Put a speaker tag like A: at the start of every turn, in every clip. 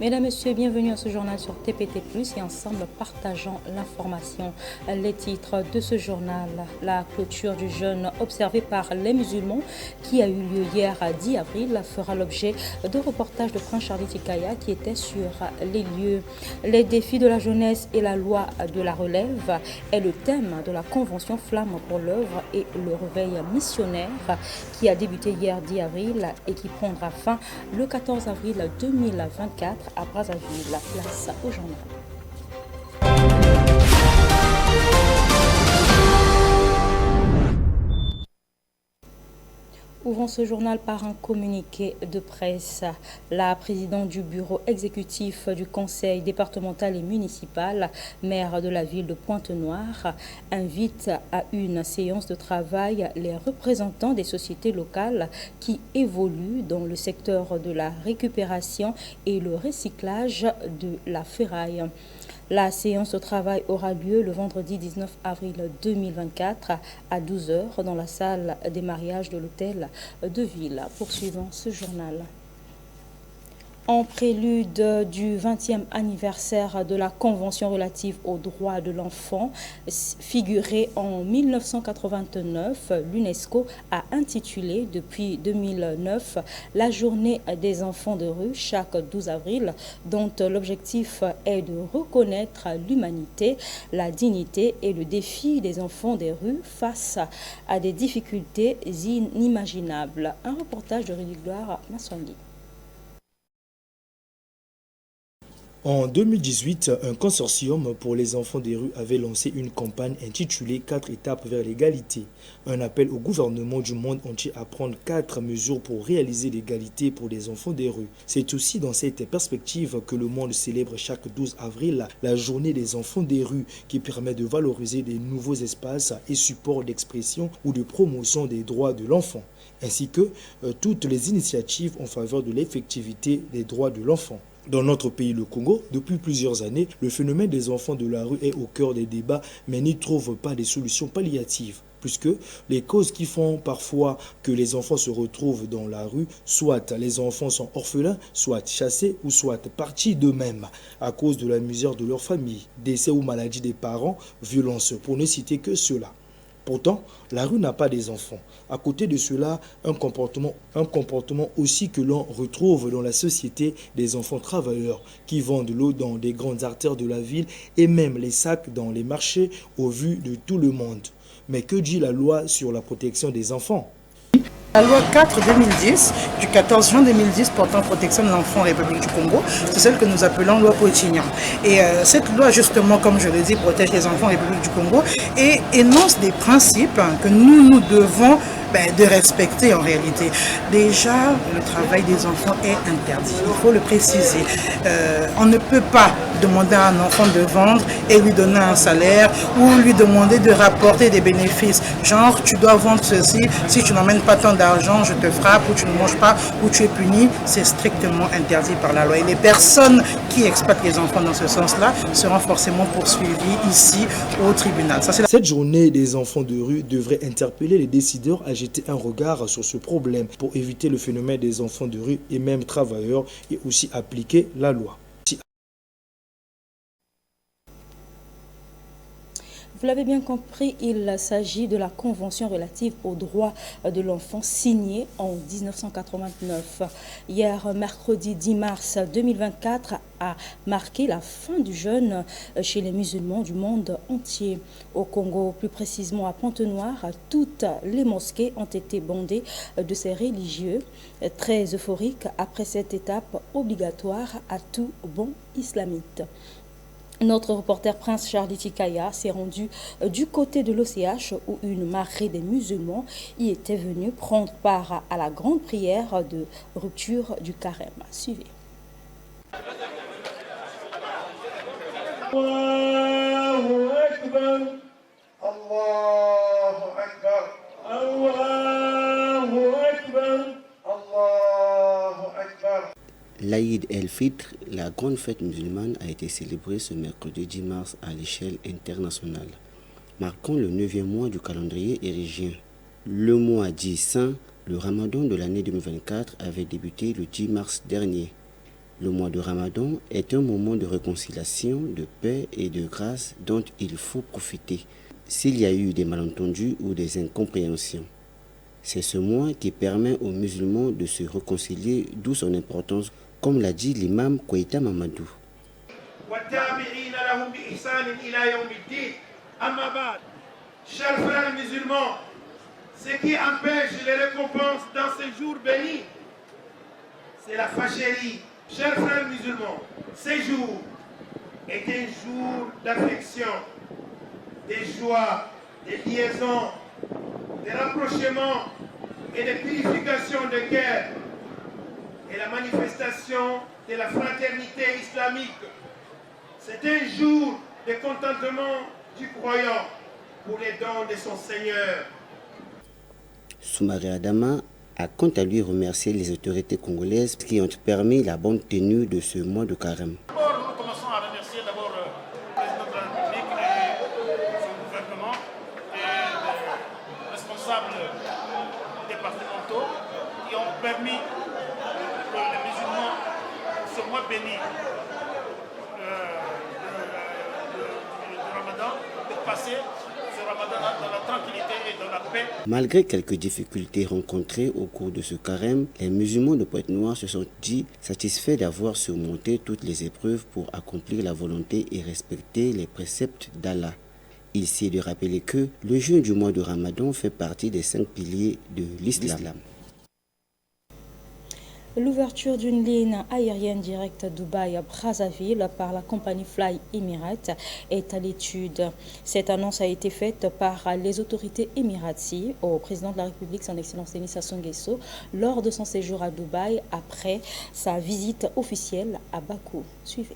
A: Mesdames, Messieurs, bienvenue à ce journal sur TPT+, et ensemble partageons l'information. Les titres de ce journal: la clôture du jeûne observé par les musulmans qui a eu lieu hier à 10 avril fera l'objet de reportages de Prince Charlie Tikaya qui était sur les lieux. Les défis de la jeunesse et la loi de la relève est le thème de la convention Flamme pour l'œuvre et le réveil missionnaire qui a débuté hier 10 avril et qui prendra fin le 14 avril 2024 à Brazzaville. La place au journal. Ouvrons ce journal par un communiqué de presse. La présidente du bureau exécutif du conseil départemental et municipal, maire de la ville de Pointe-Noire, invite à une séance de travail les représentants des sociétés locales qui évoluent dans le secteur de la récupération et le recyclage de la ferraille. La séance de travail aura lieu le vendredi 19 avril 2024 à 12 h dans la salle des mariages de l'hôtel de ville. Poursuivons ce journal. En prélude du 20e anniversaire de la Convention relative aux droits de l'enfant, figurée en 1989, l'UNESCO a intitulé depuis 2009 la Journée des enfants de rue chaque 12 avril, dont l'objectif est de reconnaître l'humanité, la dignité et le défi des enfants des rues face à des difficultés inimaginables. Un reportage de Rudy Gloire Masswangi.
B: En 2018, un consortium pour les enfants des rues avait lancé une campagne intitulée 4 étapes vers l'égalité. Un appel au gouvernement du monde entier à prendre 4 mesures pour réaliser l'égalité pour les enfants des rues. C'est aussi dans cette perspective que le monde célèbre chaque 12 avril la journée des enfants des rues qui permet de valoriser des nouveaux espaces et supports d'expression ou de promotion des droits de l'enfant, ainsi que toutes les initiatives en faveur de l'effectivité des droits de l'enfant. Dans notre pays, le Congo, depuis plusieurs années, le phénomène des enfants de la rue est au cœur des débats, mais n'y trouve pas des solutions palliatives, puisque les causes qui font parfois que les enfants se retrouvent dans la rue, soit les enfants sont orphelins, soit chassés, ou soit partis d'eux-mêmes à cause de la misère de leur famille, décès ou maladie des parents, violences, pour ne citer que cela. Pourtant, la rue n'a pas des enfants. À côté de cela, un comportement aussi que l'on retrouve dans la société des enfants travailleurs qui vendent l'eau dans des grandes artères de la ville et même les sacs dans les marchés au vu de tout le monde. Mais que dit la loi sur la protection des enfants ?
C: La loi 4-2010 du 14 juin 2010 portant protection de l'enfant en République du Congo, c'est celle que nous appelons loi Potignan. Et cette loi, justement, comme je le dis, protège les enfants en République du Congo et énonce des principes que nous devons de respecter en réalité. Déjà, le travail des enfants est interdit, il faut le préciser. On ne peut pas demander à un enfant de vendre et lui donner un salaire ou lui demander de rapporter des bénéfices. Genre, tu dois vendre ceci, si tu n'emmènes pas tant d'argent, je te frappe ou tu ne manges pas ou tu es puni. C'est strictement interdit par la loi. Et les personnes qui exploitent les enfants dans ce sens-là seront forcément poursuivies ici au tribunal.
B: Cette journée des enfants de rue devrait interpeller les décideurs à jeter un regard sur ce problème pour éviter le phénomène des enfants de rue et même travailleurs et aussi appliquer la loi.
A: Vous l'avez bien compris, il s'agit de la Convention relative aux droits de l'enfant signée en 1989. Hier, mercredi 10 mars 2024, a marqué la fin du jeûne chez les musulmans du monde entier. Au Congo, plus précisément à Pointe-Noire, toutes les mosquées ont été bondées de ces religieux, très euphoriques après cette étape obligatoire à tout bon islamite. Notre reporter Prince Charlie Tikaya s'est rendu du côté de l'OCH où une marée des musulmans y était venue prendre part à la grande prière de rupture du carême. Suivez.
D: Allahu Akbar. Allahu Akbar. Allahu Akbar. Allahu Akbar.
E: L'Aïd el-Fitr, la grande fête musulmane, a été célébrée ce mercredi 10 mars à l'échelle internationale, marquant le 9e mois du calendrier érigien. Le mois dit saint, le ramadan de l'année 2024 avait débuté le 10 mars dernier. Le mois de Ramadan est un moment de réconciliation, de paix et de grâce dont il faut profiter s'il y a eu des malentendus ou des incompréhensions. C'est ce mois qui permet aux musulmans de se réconcilier, d'où son importance, comme l'a dit l'imam Koïta Mamadou.
D: Chers frères musulmans, ce qui empêche les récompenses dans ces jours bénis, c'est la fâcherie. Chers frères musulmans, ces jours est un jour d'affection, des joies, des liaisons, des rapprochements et de purification de cœur et la manifestation de la fraternité islamique. C'est un jour de contentement du croyant pour les dons de son Seigneur.
E: Soumaré Adama a quant à lui remercié les autorités congolaises qui ont permis la bonne tenue de ce mois de carême.
F: D'abord, nous commençons à remercier d'abord le président de la République et son gouvernement et les responsables départementaux qui ont permis que les musulmans, ce mois béni de Ramadan, de passer ce Ramadan dans la tranquillité et dans la paix.
E: Malgré quelques difficultés rencontrées au cours de ce carême, les musulmans de Pointe-Noire se sont dit satisfaits d'avoir surmonté toutes les épreuves pour accomplir la volonté et respecter les préceptes d'Allah. Il s'est de rappeler que le jeûne du mois de Ramadan fait partie des 5 piliers de l'islam.
A: L'ouverture d'une ligne aérienne directe Dubaï à Brazzaville par la compagnie Fly Emirates est à l'étude. Cette annonce a été faite par les autorités émiraties au président de la République, son Excellence Denis Sassou Nguesso, lors de son séjour à Dubaï après sa visite officielle à Bakou. Suivez.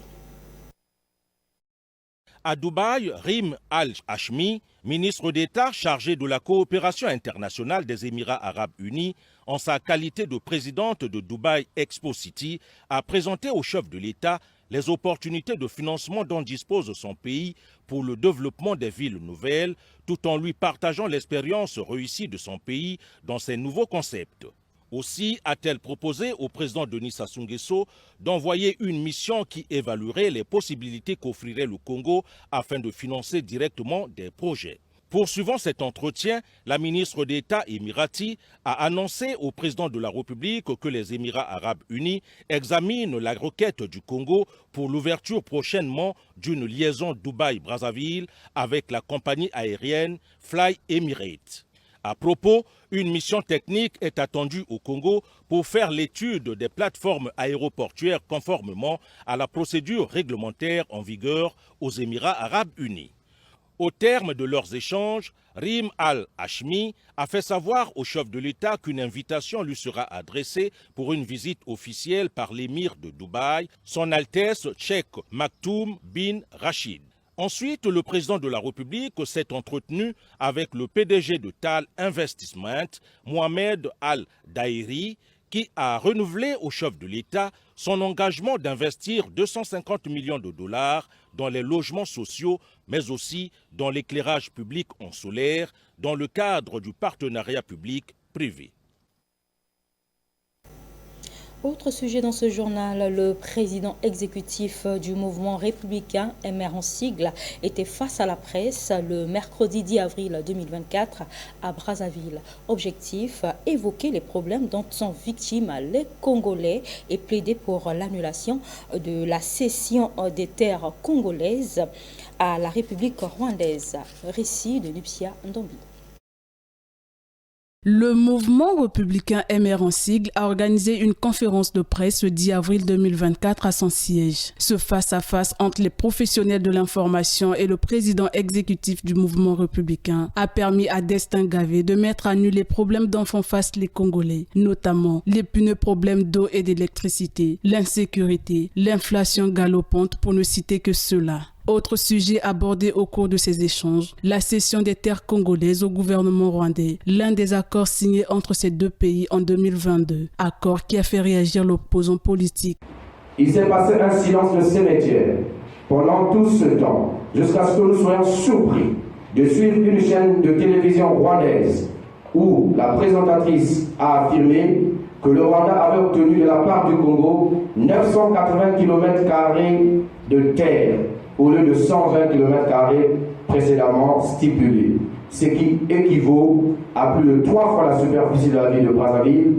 G: À Dubaï, Rim Al-Hashmi, ministre d'État chargé de la coopération internationale des Émirats arabes unis, en sa qualité de présidente de Dubaï Expo City, a présenté au chef de l'État les opportunités de financement dont dispose son pays pour le développement des villes nouvelles, tout en lui partageant l'expérience réussie de son pays dans ces nouveaux concepts. Aussi a-t-elle proposé au président Denis Sassou Nguesso d'envoyer une mission qui évaluerait les possibilités qu'offrirait le Congo afin de financer directement des projets. Poursuivant cet entretien, la ministre d'État émirati a annoncé au président de la République que les Émirats arabes unis examinent la requête du Congo pour l'ouverture prochainement d'une liaison Dubaï-Brazzaville avec la compagnie aérienne Fly Emirates. À propos, une mission technique est attendue au Congo pour faire l'étude des plateformes aéroportuaires conformément à la procédure réglementaire en vigueur aux Émirats arabes unis. Au terme de leurs échanges, Rim Al-Hashmi a fait savoir au chef de l'État qu'une invitation lui sera adressée pour une visite officielle par l'émir de Dubaï, son Altesse Cheikh Maktoum bin Rachid. Ensuite, le président de la République s'est entretenu avec le PDG de Tal Investment, Mohamed Al-Daïri, qui a renouvelé au chef de l'État son engagement d'investir 250 millions de dollars dans les logements sociaux, mais aussi dans l'éclairage public en solaire, dans le cadre du partenariat public-privé.
A: Autre sujet dans ce journal, le président exécutif du mouvement républicain, MR en sigle, était face à la presse le mercredi 10 avril 2024 à Brazzaville. Objectif, évoquer les problèmes dont sont victimes les Congolais et plaider pour l'annulation de la cession des terres congolaises à la République rwandaise. Récit de Lupsia Ndombi.
H: Le mouvement républicain MR en sigle a organisé une conférence de presse le 10 avril 2024 à son siège. Ce face-à-face entre les professionnels de l'information et le président exécutif du mouvement républicain a permis à Destin Gavé de mettre à nu les problèmes dont font face les Congolais, notamment l'épineux problème d'eau et d'électricité, l'insécurité, l'inflation galopante pour ne citer que cela. Autre sujet abordé au cours de ces échanges, la cession des terres congolaises au gouvernement rwandais, l'un des accords signés entre ces deux pays en 2022, accord qui a fait réagir l'opposant politique.
I: Il s'est passé un silence de cimetière pendant tout ce temps, jusqu'à ce que nous soyons surpris de suivre une chaîne de télévision rwandaise où la présentatrice a affirmé que le Rwanda avait obtenu de la part du Congo 980 km² de terre au lieu de 120 km² précédemment stipulés, ce qui équivaut à plus de 3 fois la superficie de la ville de Brazzaville.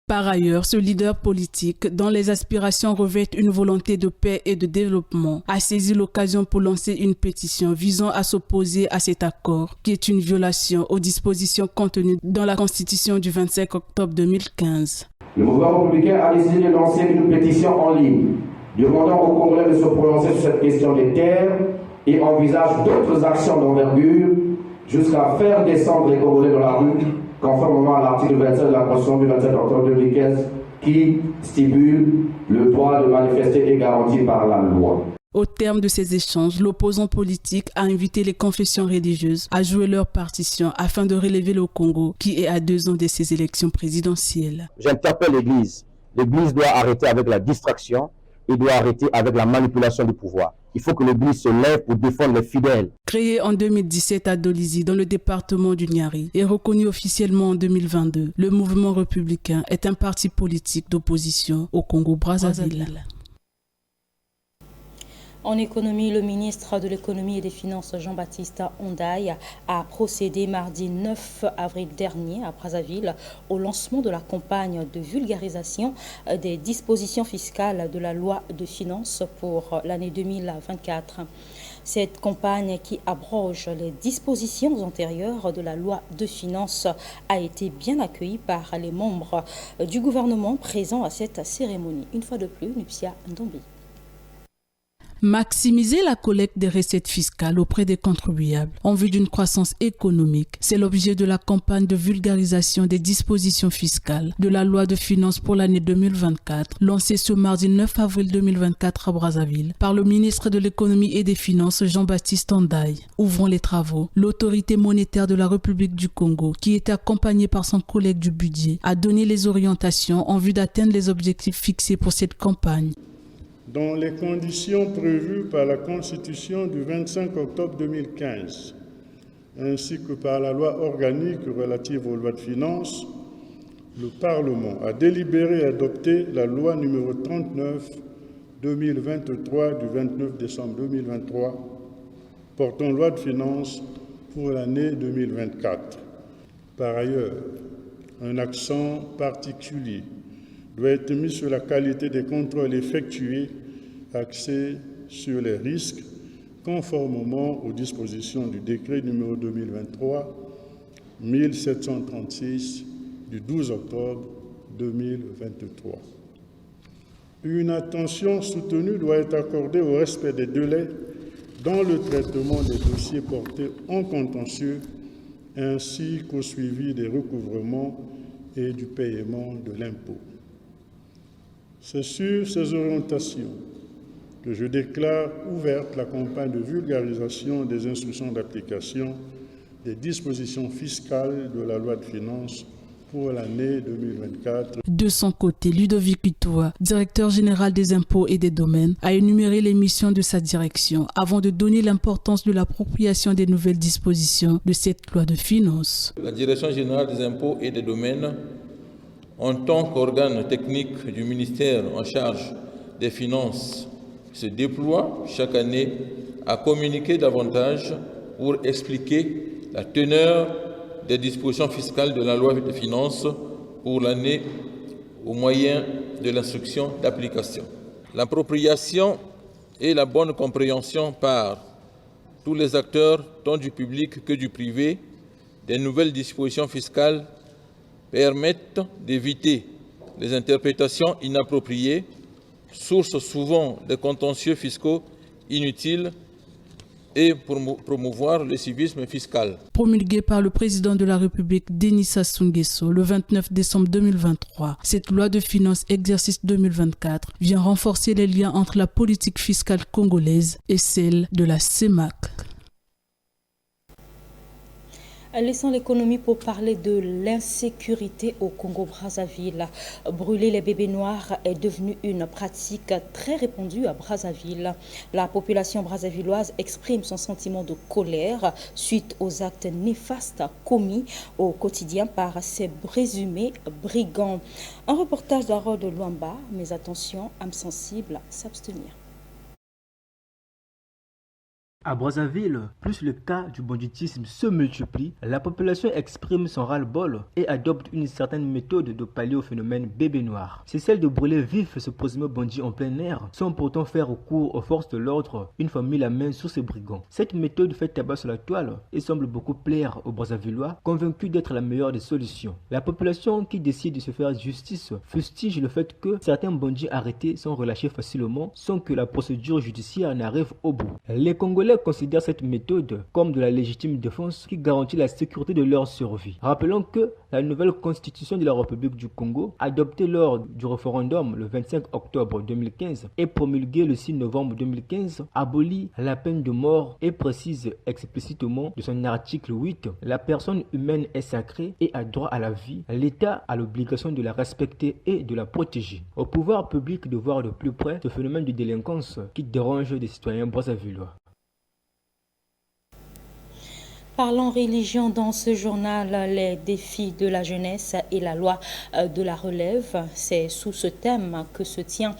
H: Par ailleurs, ce leader politique, dont les aspirations revêtent une volonté de paix et de développement, a saisi l'occasion pour lancer une pétition visant à s'opposer à cet accord, qui est une violation aux dispositions contenues dans la Constitution du 25 octobre 2015.
I: Le mouvement républicain a décidé de lancer une pétition en ligne, demandant aux Congolais de se prononcer sur cette question des terres et envisage d'autres actions d'envergure jusqu'à faire descendre les Congolais dans la rue, conformément à l'article 27 de la Constitution du 27 octobre 2015 qui stipule le droit de manifester est garanti par la loi.
H: Au terme de ces échanges, l'opposant politique a invité les confessions religieuses à jouer leur partition afin de relever le Congo qui est à 2 ans de ces élections présidentielles.
J: J'interpelle l'Église. L'Église doit arrêter avec la distraction et doit arrêter avec la manipulation du pouvoir. Il faut que l'Église se lève pour défendre les fidèles.
H: Créé en 2017 à Dolisie, dans le département du Niari, et reconnu officiellement en 2022, le mouvement républicain est un parti politique d'opposition au Congo-Brazzaville.
A: En économie, le ministre de l'économie et des finances Jean-Baptiste Ondaye a procédé mardi 9 avril dernier à Brazzaville au lancement de la campagne de vulgarisation des dispositions fiscales de la loi de finances pour l'année 2024. Cette campagne qui abroge les dispositions antérieures de la loi de finances a été bien accueillie par les membres du gouvernement présents à cette cérémonie. Une fois de plus, Nupsia Ndombi.
H: Maximiser la collecte des recettes fiscales auprès des contribuables en vue d'une croissance économique, c'est l'objet de la campagne de vulgarisation des dispositions fiscales de la loi de finances pour l'année 2024, lancée ce mardi 9 avril 2024 à Brazzaville par le ministre de l'économie et des finances Jean-Baptiste Ondaye. Ouvrant les travaux, l'autorité monétaire de la République du Congo, qui était accompagnée par son collègue du budget, a donné les orientations en vue d'atteindre les objectifs fixés pour cette campagne.
K: Dans les conditions prévues par la Constitution du 25 octobre 2015, ainsi que par la loi organique relative aux lois de finances, le Parlement a délibéré et adopté la loi numéro 39/2023 du 29 décembre 2023 portant loi de finances pour l'année 2024. Par ailleurs, un accent particulier doit être mis sur la qualité des contrôles effectués, axés sur les risques, conformément aux dispositions du décret numéro 2023-1736 du 12 octobre 2023. Une attention soutenue doit être accordée au respect des délais dans le traitement des dossiers portés en contentieux, ainsi qu'au suivi des recouvrements et du paiement de l'impôt. C'est sur ces orientations que je déclare ouverte la campagne de vulgarisation des instructions d'application des dispositions fiscales de la loi de finances pour l'année 2024.
H: De son côté, Ludovic Itoa, directeur général des impôts et des domaines, a énuméré les missions de sa direction avant de donner l'importance de l'appropriation des nouvelles dispositions de cette loi de finances.
L: La direction générale des impôts et des domaines, en tant qu'organe technique du ministère en charge des finances, se déploie chaque année à communiquer davantage pour expliquer la teneur des dispositions fiscales de la loi de finances pour l'année au moyen de l'instruction d'application. L'appropriation et la bonne compréhension par tous les acteurs, tant du public que du privé, des nouvelles dispositions fiscales permettent d'éviter les interprétations inappropriées, source souvent de contentieux fiscaux inutiles, et pour promouvoir le civisme fiscal.
H: Promulguée par le président de la République, Denis Sassou Nguesso, le 29 décembre 2023, cette loi de finances exercice 2024 vient renforcer les liens entre la politique fiscale congolaise et celle de la CEMAC.
A: Laissons l'économie pour parler de l'insécurité au Congo-Brazzaville. Brûler les bébés noirs est devenu une pratique très répandue à Brazzaville. La population brazzavilloise exprime son sentiment de colère suite aux actes néfastes commis au quotidien par ces présumés brigands. Un reportage d'Harold Luamba, mais attention, âme sensible, s'abstenir.
B: À Brazzaville, plus le cas du banditisme se multiplie, la population exprime son ras-le-bol et adopte une certaine méthode de pallier au phénomène bébé noir. C'est celle de brûler vif ce présumé bandit en plein air, sans pourtant faire recours aux forces de l'ordre une fois mis la main sur ces brigands. Cette méthode fait tabac sur la toile et semble beaucoup plaire aux Brazzavillois, convaincus d'être la meilleure des solutions. La population qui décide de se faire justice fustige le fait que certains bandits arrêtés sont relâchés facilement sans que la procédure judiciaire n'arrive au bout. Les Congolais considèrent cette méthode comme de la légitime défense qui garantit la sécurité de leur survie. Rappelons que la nouvelle constitution de la République du Congo, adoptée lors du référendum le 25 octobre 2015 et promulguée le 6 novembre 2015, abolit la peine de mort et précise explicitement de son article 8 « La personne humaine est sacrée et a droit à la vie. L'État a l'obligation de la respecter et de la protéger. » Au pouvoir public de voir de plus près ce phénomène de délinquance qui dérange des citoyens brazzavillois.
A: Parlons religion dans ce journal, les défis de la jeunesse et la loi de la relève. C'est sous ce thème que se tient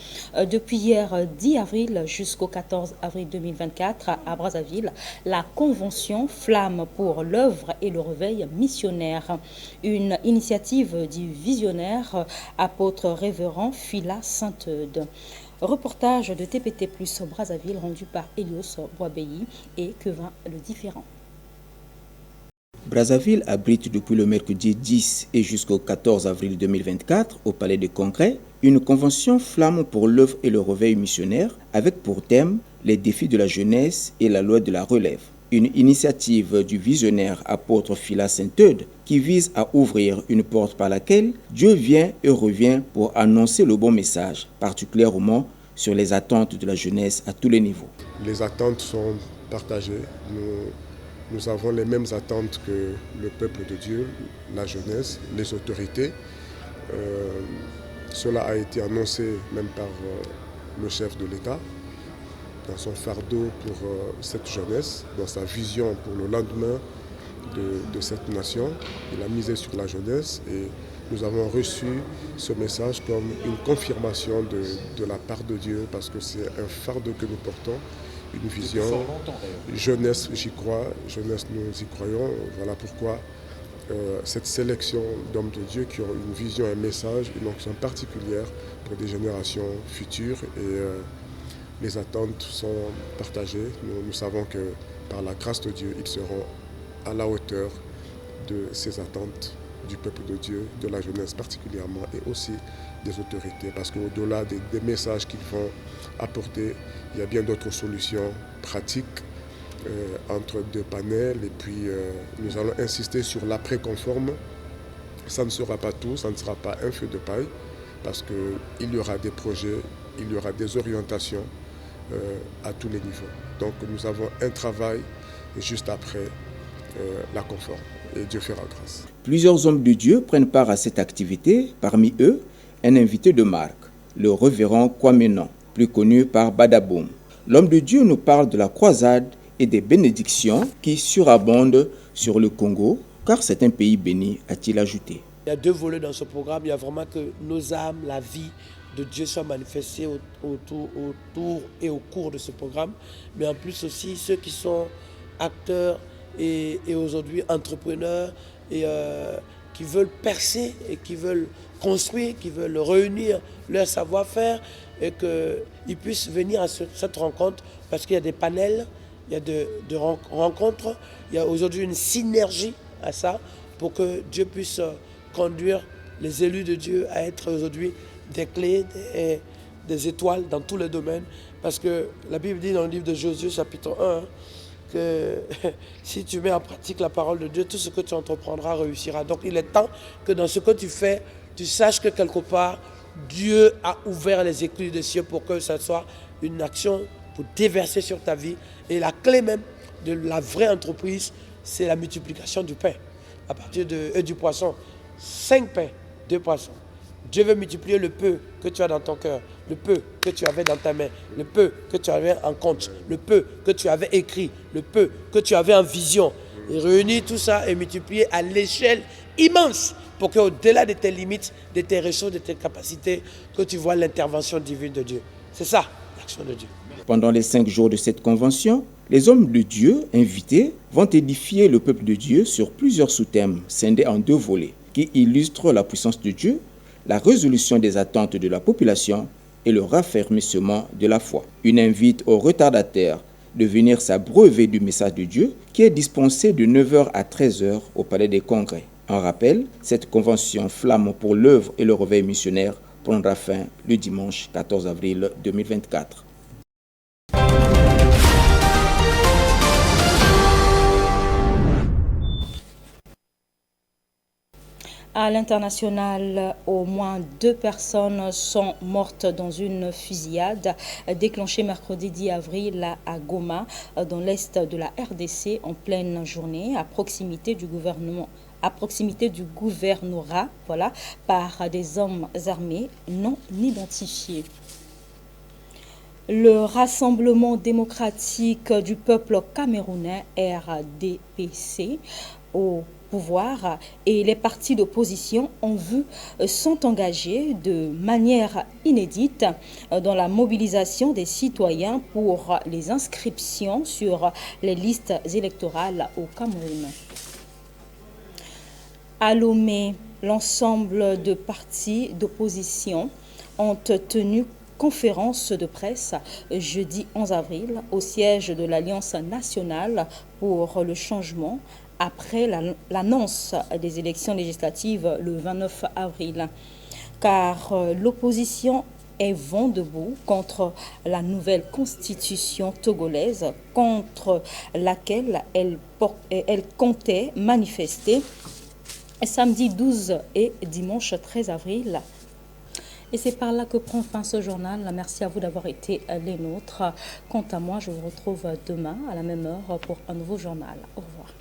A: depuis hier 10 avril jusqu'au 14 avril 2024 à Brazzaville la convention Flamme pour l'œuvre et le réveil missionnaire. Une initiative du visionnaire apôtre révérend Phila Sainte-Eude. Reportage de TPT Plus Brazzaville rendu par Elios Boisbeyi et Kevin Le Différent.
M: Brazzaville abrite depuis le mercredi 10 et jusqu'au 14 avril 2024 au Palais des Congrès une convention Flamme pour l'œuvre et le réveil missionnaire avec pour thème les défis de la jeunesse et la loi de la relève. Une initiative du visionnaire apôtre Phila Sainte-Eude qui vise à ouvrir une porte par laquelle Dieu vient et revient pour annoncer le bon message, particulièrement sur les attentes de la jeunesse à tous les niveaux.
K: Les attentes sont partagées. Nous avons les mêmes attentes que le peuple de Dieu, la jeunesse, les autorités. Cela a été annoncé même par le chef de l'État dans son fardeau pour cette jeunesse, dans sa vision pour le lendemain de cette nation. Il a misé sur la jeunesse et nous avons reçu ce message comme une confirmation de la part de Dieu parce que c'est un fardeau que nous portons. Une vision, jeunesse, j'y crois, jeunesse, nous y croyons. Voilà pourquoi cette sélection d'hommes de Dieu qui ont une vision, un message, une onction particulière pour des générations futures. Et les attentes sont partagées. Nous savons que par la grâce de Dieu, ils seront à la hauteur de ces attentes du peuple de Dieu, de la jeunesse particulièrement, et aussi des autorités. Parce qu'au-delà des messages qu'ils vont apporter, il y a bien d'autres solutions pratiques entre deux panels. Et puis, nous allons insister sur l'après-conforme. Ça ne sera pas tout, ça ne sera pas un feu de paille, parce qu'il y aura des projets, il y aura des orientations à tous les niveaux. Donc, nous avons un travail juste après la conforme. Et Dieu fera grâce.
M: Plusieurs hommes de Dieu prennent part à cette activité. Parmi eux, un invité de marque, le révérend Kwamenan, plus connu par Badaboum. L'homme de Dieu nous parle de la croisade et des bénédictions qui surabondent sur le Congo, car c'est un pays béni, a-t-il ajouté.
N: Il y a deux volets dans ce programme. Il y a vraiment que nos âmes, la vie de Dieu soient manifestées autour et au cours de ce programme, mais en plus aussi ceux qui sont acteurs et aujourd'hui entrepreneurs et qui veulent percer et qui veulent construire, qui veulent réunir leur savoir-faire et qu'ils puissent venir à cette rencontre parce qu'il y a des panels, il y a de rencontres, il y a aujourd'hui une synergie à ça pour que Dieu puisse conduire les élus de Dieu à être aujourd'hui des clés, des étoiles dans tous les domaines. Parce que la Bible dit dans le livre de Josué chapitre 1 que si tu mets en pratique la parole de Dieu, tout ce que tu entreprendras réussira. Donc il est temps que dans ce que tu fais, tu saches que quelque part, Dieu a ouvert les écluses des cieux pour que ça soit une action pour déverser sur ta vie. Et la clé même de la vraie entreprise, c'est la multiplication du pain, à partir du poisson. 5 pains, 2 poissons. Dieu veut multiplier le peu que tu as dans ton cœur, le peu que tu avais dans ta main, le peu que tu avais en compte, le peu que tu avais écrit, le peu que tu avais en vision. Et réunir tout ça et multiplier à l'échelle immense pour qu'au-delà de tes limites, de tes ressources, de tes capacités, que tu vois l'intervention divine de Dieu. C'est ça, l'action de Dieu.
M: Pendant les 5 jours de cette convention, les hommes de Dieu invités vont édifier le peuple de Dieu sur plusieurs sous-thèmes scindés en 2 volets qui illustrent la puissance de Dieu, la résolution des attentes de la population et le raffermissement de la foi. Une invite aux retardataires de venir s'abreuver du message de Dieu qui est dispensé de 9h à 13h au Palais des Congrès. En rappel, cette convention flamme pour l'œuvre et le réveil missionnaire prendra fin le dimanche 14 avril 2024.
A: À l'international, au moins 2 personnes sont mortes dans une fusillade déclenchée mercredi 10 avril à Goma, dans l'est de la RDC, en pleine journée, à proximité du gouvernorat, voilà, par des hommes armés non identifiés. Le Rassemblement démocratique du peuple camerounais, RDPC, au pouvoir et les partis d'opposition sont engagés de manière inédite dans la mobilisation des citoyens pour les inscriptions sur les listes électorales au Cameroun. À Lomé, l'ensemble de partis d'opposition ont tenu conférence de presse jeudi 11 avril au siège de l'Alliance nationale pour le changement après l'annonce des élections législatives le 29 avril. Car l'opposition est vent debout contre la nouvelle constitution togolaise contre laquelle elle comptait manifester samedi 12 et dimanche 13 avril. Et c'est par là que prend fin ce journal. Merci à vous d'avoir été les nôtres. Quant à moi, je vous retrouve demain à la même heure pour un nouveau journal. Au revoir.